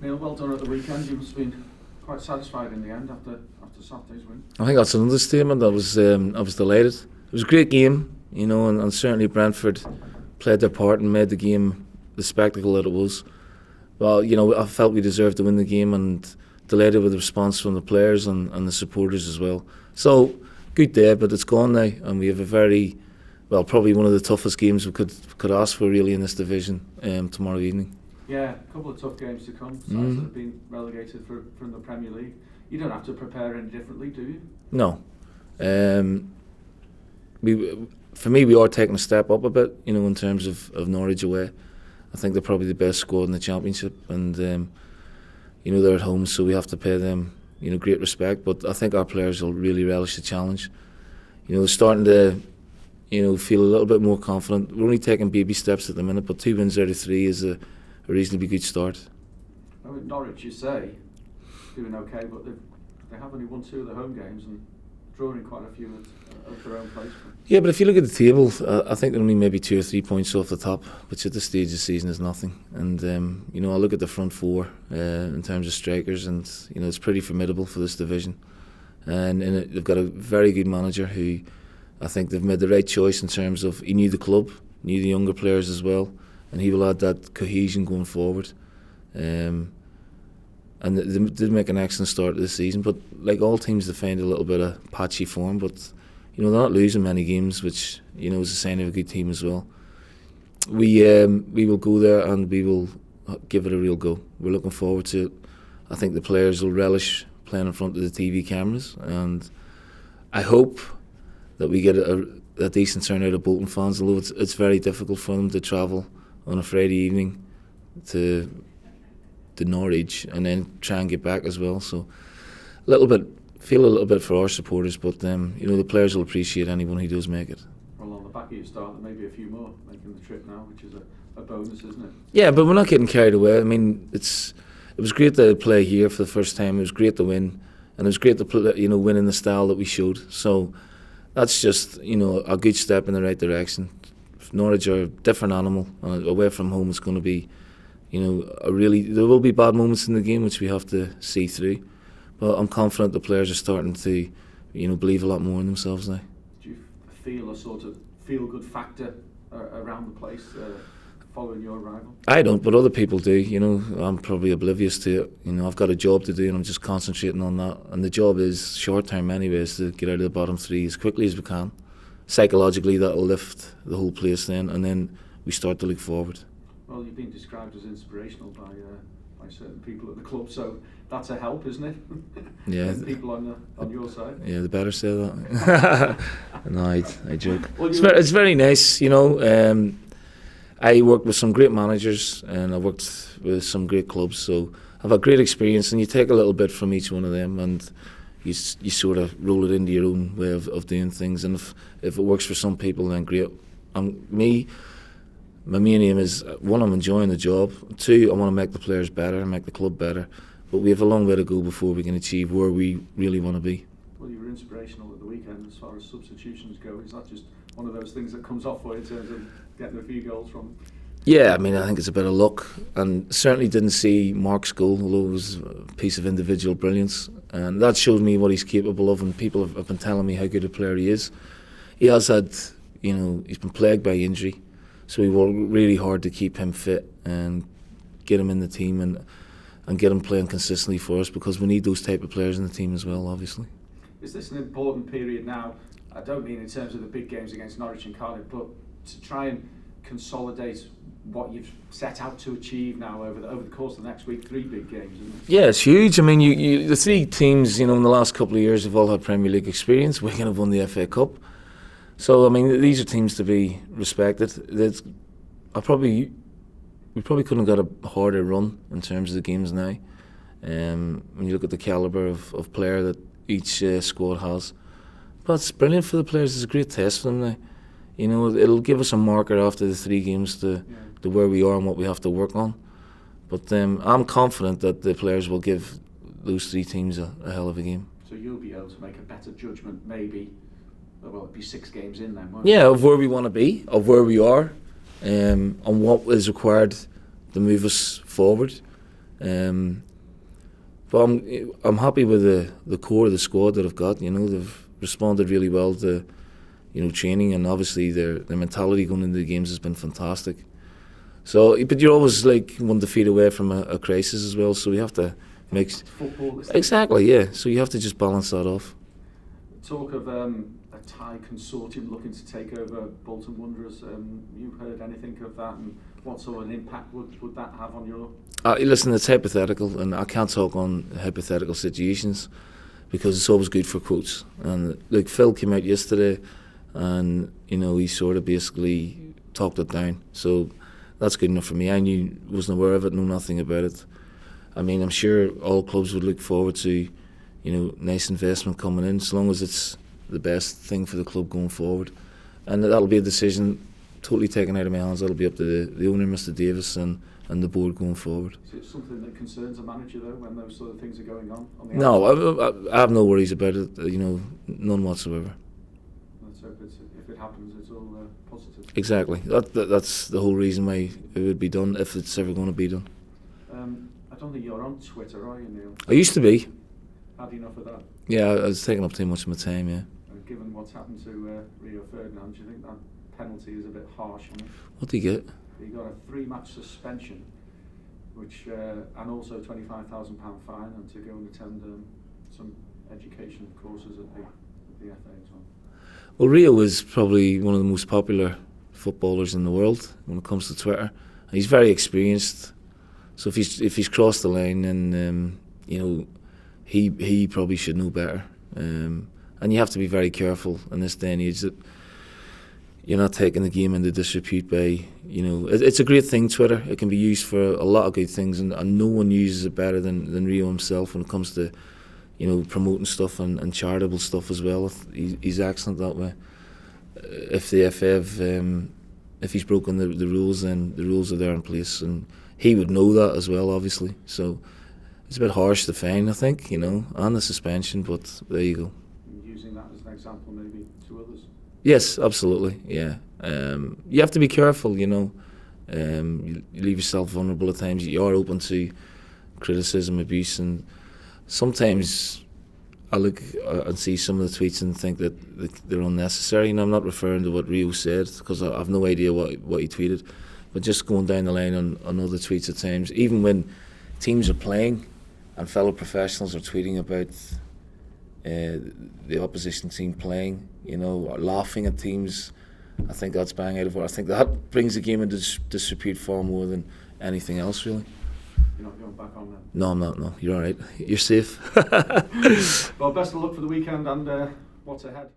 Neil, well done at the weekend. You must have been quite satisfied in the end after Saturday's win. I think that's an understatement. I was delighted. It was a great game, and certainly Brentford played their part and made the game the spectacle that it was. Well, I felt we deserved to win the game, and delighted with the response from the players and the supporters as well. So, good day, but it's gone now, and we have probably one of the toughest games we could ask for really in this division tomorrow evening. Yeah, a couple of tough games to come. Sides that have been relegated from the Premier League. You don't have to prepare any differently, do you? No. For me, we are taking a step up a bit, in terms of Norwich away. I think they're probably the best squad in the Championship, and they're at home, so we have to pay them, great respect. But I think our players will really relish the challenge. They're starting to, feel a little bit more confident. We're only taking baby steps at the minute, but 2 wins out of 3 is a reasonably good start. I mean, Norwich, you say, doing okay, but they have only won 2 of the home games and drawn in quite a few of their own place. Yeah, but if you look at the table, I think they're only maybe 2 or 3 points off the top, which at this stage of the season is nothing. And I look at the front four in terms of strikers, and it's pretty formidable for this division. And they've got a very good manager who I think they've made the right choice in terms of he knew the club, knew the younger players as well, and he will add that cohesion going forward. And they did make an excellent start to the season, but like all teams, they find a little bit of patchy form, but they're not losing many games, which is a sign of a good team as well. We will go there and we will give it a real go. We're looking forward to it. I think the players will relish playing in front of the TV cameras, and I hope that we get a decent turnout of Bolton fans, although it's very difficult for them to travel on a Friday evening to Norwich and then try and get back as well. So feel a little bit for our supporters, but the players will appreciate anyone who does make it. Well, on the back of your start, there may be a few more making the trip now, which is a bonus, isn't it? Yeah, but we're not getting carried away. I mean, it was great to play here for the first time. It was great to win, and it was great to play, win in the style that we showed. So that's just a good step in the right direction. Norwich are a different animal, and away from home it's going to be, there will be bad moments in the game which we have to see through. But I'm confident the players are starting to, believe a lot more in themselves now. Do you feel a sort of feel-good factor around the place following your arrival? I don't, but other people do. I'm probably oblivious to it. I've got a job to do, and I'm just concentrating on that. And the job is short-term anyways, to get out of the bottom 3 as quickly as we can. Psychologically, that'll lift the whole place then, and then we start to look forward. Well, you've been described as inspirational by certain people at the club, so that's a help, isn't it? Yeah. People on your side. Yeah, they better say that. No, I joke. Well, it's very nice, I worked with some great managers and I worked with some great clubs, so I've had great experience, and you take a little bit from each one of them, and you sort of roll it into your own way of doing things. And if it works for some people, then great. My main aim is, 1, I'm enjoying the job. 2, I want to make the players better and make the club better. But we have a long way to go before we can achieve where we really want to be. Well, you were inspirational at the weekend as far as substitutions go. Is that just one of those things that comes off for you in terms of getting a few goals from? Yeah, I mean, I think it's a bit of luck, and certainly didn't see Mark's goal, although it was a piece of individual brilliance, and that showed me what he's capable of, and people have been telling me how good a player he is. He has had, he's been plagued by injury, so we worked really hard to keep him fit and get him in the team and get him playing consistently for us, because we need those type of players in the team as well, obviously. Is this an important period now? I don't mean in terms of the big games against Norwich and Cardiff, but to try and consolidate what you've set out to achieve now over the course of the next week. 3 big games, isn't it? Yeah, it's huge. I mean, the 3 teams, in the last couple of years have all had Premier League experience. Wigan have won the FA Cup. So, I mean, these are teams to be respected. We probably couldn't have got a harder run in terms of the games now. When you look at the calibre of player that each squad has. But it's brilliant for the players. It's a great test for them now. It'll give us a marker after the 3 games to where we are and what we have to work on. But I'm confident that the players will give those 3 teams a hell of a game. So you'll be able to make a better judgment, maybe. Well, it'll be 6 games in then, won't it? Yeah, of where we want to be, of where we are, and what is required to move us forward. But I'm happy with the core of the squad that I've got. You know, they've responded really well to, you know, training, and obviously their mentality going into the games has been fantastic. So, but you're always like one defeat away from a crisis as well. So we have to make football. Exactly, yeah. So you have to just balance that off. Talk of a Thai consortium looking to take over Bolton Wanderers. You heard anything of that, and what sort of an impact would that have on your? Listen, it's hypothetical, and I can't talk on hypothetical situations because it's always good for quotes. And like Phil came out yesterday, and you know he sort of basically talked it down. So that's good enough for me. I wasn't aware of it, know nothing about it. I mean, I'm sure all clubs would look forward to, you know, nice investment coming in, as long as it's the best thing for the club going forward. And that'll be a decision totally taken out of my hands. That'll be up to the owner, Mr. Davis, and the board going forward. Is it something that concerns a manager though, when those sort of things are going on the No, I have no worries about it. You know, none whatsoever. Let's hope if it happens, it's all positive. Exactly. That's the whole reason why it would be done, if it's ever going to be done. I don't think you're on Twitter, are you, Neil? I used to be. Had enough of that? Yeah, I was taking up too much of my time, yeah. Given what's happened to Rio Ferdinand, do you think that penalty is a bit harsh on him? What did he get? He got a 3-match suspension, which and also £25,000 fine, and to go and attend some education courses at the FA as well. Well, Rio is probably one of the most popular footballers in the world when it comes to Twitter. He's very experienced, so if he's crossed the line, then you know, he probably should know better. And you have to be very careful in this day and age that you're not taking the game into disrepute by, you know, it's a great thing, Twitter. It can be used for a lot of good things, and no one uses it better than Rio himself when it comes to, you know, promoting stuff and charitable stuff as well. He's excellent that way. If the FA if he's broken the rules, then the rules are there in place, and he would know that as well, obviously. So it's a bit harsh, the fine, I think, you know, and the suspension, but there you go. Using that as an example maybe to others? Yes, absolutely, yeah. You have to be careful, you know. You leave yourself vulnerable at times. You are open to criticism, abuse, and sometimes I look and see some of the tweets and think that they're unnecessary. And I'm not referring to what Rio said, because I have no idea what he tweeted, but just going down the line on other tweets at times, even when teams are playing and fellow professionals are tweeting about the opposition team playing, you know, or laughing at teams, I think that's bang out of order. I think that brings the game into disrepute far more than anything else, really. You're not going back on that? No, I'm not, no. You're all right. You're safe. Well, best of luck for the weekend and what's ahead.